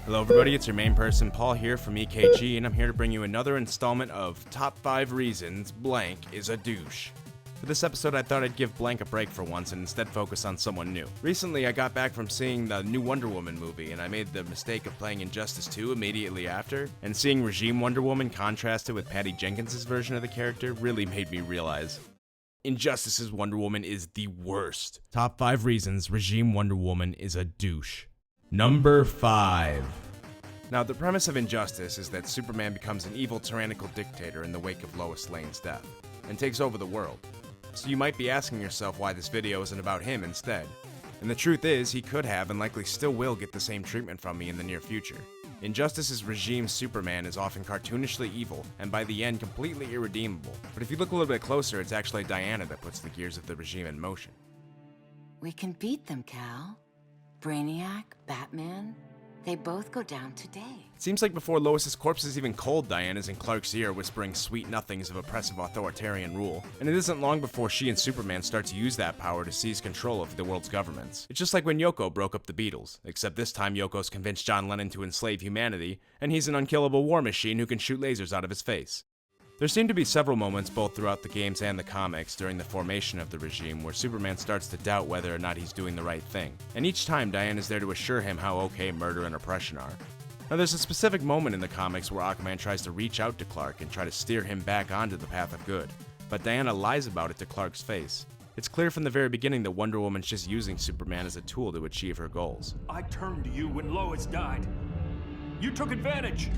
Hello everybody, it's your main person Paul here from EKG, and I'm here to bring you another installment of Top 5 Reasons Blank is a Douche. For this episode I thought I'd give Blank a break for once and instead focus on someone new. Recently I got back from seeing the new Wonder Woman movie, and I made the mistake of playing Injustice 2 immediately after, and seeing Regime Wonder Woman contrasted with Patty Jenkins' version of the character really made me realize Injustice's Wonder Woman is the worst. Top 5 reasons Regime Wonder Woman is a douche. Number 5. Now, the premise of Injustice is that Superman becomes an evil, tyrannical dictator in the wake of Lois Lane's death, and takes over the world. So you might be asking yourself why this video isn't about him instead. And the truth is, he could have and likely still will get the same treatment from me in the near future. Injustice's regime Superman is often cartoonishly evil, and by the end completely irredeemable. But if you look a little bit closer, it's actually Diana that puts the gears of the regime in motion. We can beat them, Cal. Brainiac, Batman, they both go down today. It seems like before Lois's corpse is even cold, Diana's in Clark's ear whispering sweet nothings of oppressive authoritarian rule. And it isn't long before she and Superman start to use that power to seize control of the world's governments. It's just like when Yoko broke up the Beatles, except this time Yoko's convinced John Lennon to enslave humanity, and he's an unkillable war machine who can shoot lasers out of his face. There seem to be several moments both throughout the games and the comics during the formation of the regime where Superman starts to doubt whether or not he's doing the right thing, and each time Diana is there to assure him how okay murder and oppression are. Now there's a specific moment in the comics where Aquaman tries to reach out to Clark and try to steer him back onto the path of good, but Diana lies about it to Clark's face. It's clear from the very beginning that Wonder Woman's just using Superman as a tool to achieve her goals. I turned to you when Lois died. You took advantage,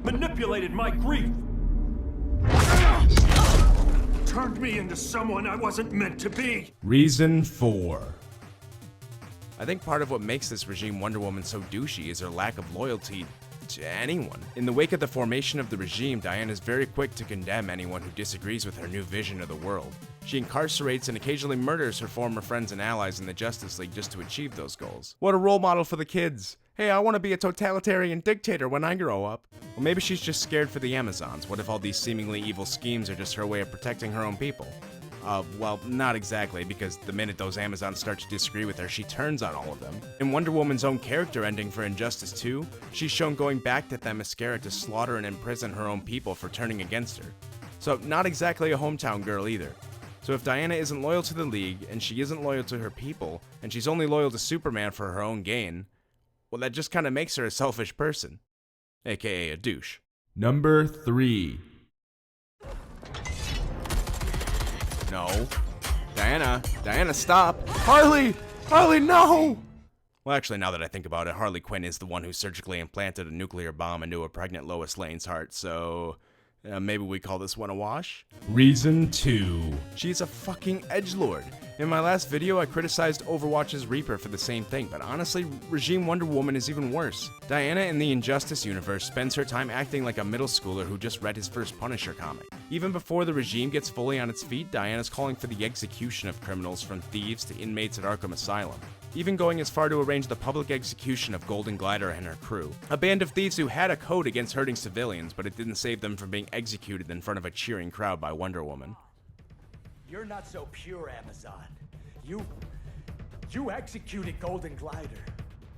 manipulated my grief, turned me into someone I wasn't meant to be. Reason 4. I think part of what makes this regime Wonder Woman so douchey is her lack of loyalty to anyone. In the wake of the formation of the regime, Diana is very quick to condemn anyone who disagrees with her new vision of the world. She incarcerates and occasionally murders her former friends and allies in the Justice League just to achieve those goals. What a role model for the kids! Hey, I want to be a totalitarian dictator when I grow up. Well, maybe she's just scared for the Amazons. What if all these seemingly evil schemes are just her way of protecting her own people? Well, not exactly, because the minute those Amazons start to disagree with her, she turns on all of them. In Wonder Woman's own character ending for Injustice 2, she's shown going back to Themyscira to slaughter and imprison her own people for turning against her. So, not exactly a hometown girl either. So if Diana isn't loyal to the League, and she isn't loyal to her people, and she's only loyal to Superman for her own gain, well, that just kind of makes her a selfish person, aka a douche. Number 3. No. Diana, stop! Harley, no! Well, actually, now that I think about it, Harley Quinn is the one who surgically implanted a nuclear bomb into a pregnant Lois Lane's heart, so maybe we call this one a wash? Reason 2. She's a fucking edgelord. In my last video, I criticized Overwatch's Reaper for the same thing, but honestly, Regime Wonder Woman is even worse. Diana in the Injustice universe spends her time acting like a middle schooler who just read his first Punisher comic. Even before the regime gets fully on its feet, Diana's calling for the execution of criminals from thieves to inmates at Arkham Asylum. Even going as far to arrange the public execution of Golden Glider and her crew. A band of thieves who had a code against hurting civilians, but it didn't save them from being executed in front of a cheering crowd by Wonder Woman. You're not so pure, Amazon. You executed Golden Glider.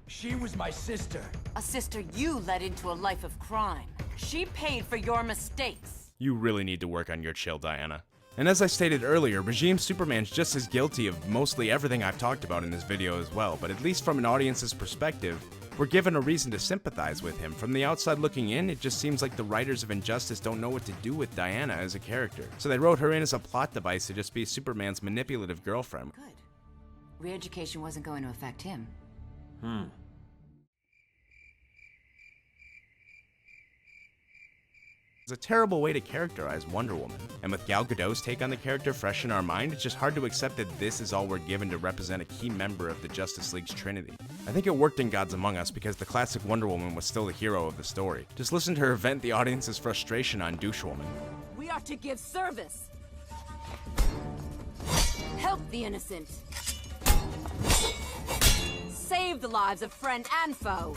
She was my sister. A sister you led into a life of crime. She paid for your mistakes. You really need to work on your chill, Diana. And as I stated earlier, Regime Superman's just as guilty of mostly everything I've talked about in this video as well, but at least from an audience's perspective, we're given a reason to sympathize with him. From the outside looking in, it just seems like the writers of Injustice don't know what to do with Diana as a character. So they wrote her in as a plot device to just be Superman's manipulative girlfriend. Good. Re-education wasn't going to affect him. It's a terrible way to characterize Wonder Woman. And with Gal Gadot's take on the character fresh in our mind, it's just hard to accept that this is all we're given to represent a key member of the Justice League's trinity. I think it worked in Gods Among Us because the classic Wonder Woman was still the hero of the story. Just listen to her vent the audience's frustration on Douche Woman. We are to give service. Help the innocent. Save the lives of friend and foe.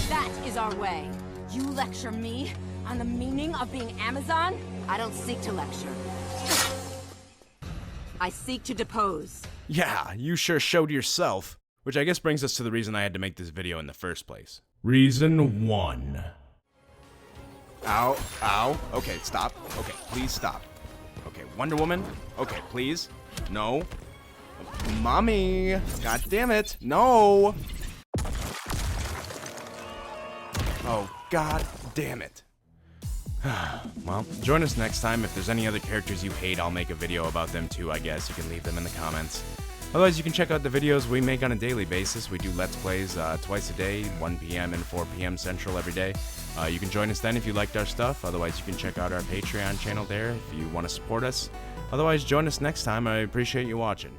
That is our way. You lecture me on the meaning of being Amazon? I don't seek to lecture. I seek to depose. Yeah, you sure showed yourself. Which I guess brings us to the reason I had to make this video in the first place. Reason 1. Ow, ow. Okay, stop. Okay, please stop. Okay, Wonder Woman. Okay, please. No. Mommy. God damn it. No. Oh, god damn it. Well, join us next time. If there's any other characters you hate, I'll make a video about them too, I guess. You can leave them in the comments. Otherwise, you can check out the videos we make on a daily basis. We do Let's Plays twice a day, 1 p.m. and 4 p.m. Central every day. You can join us then if you liked our stuff. Otherwise, you can check out our Patreon channel there if you want to support us. Otherwise, join us next time. I appreciate you watching.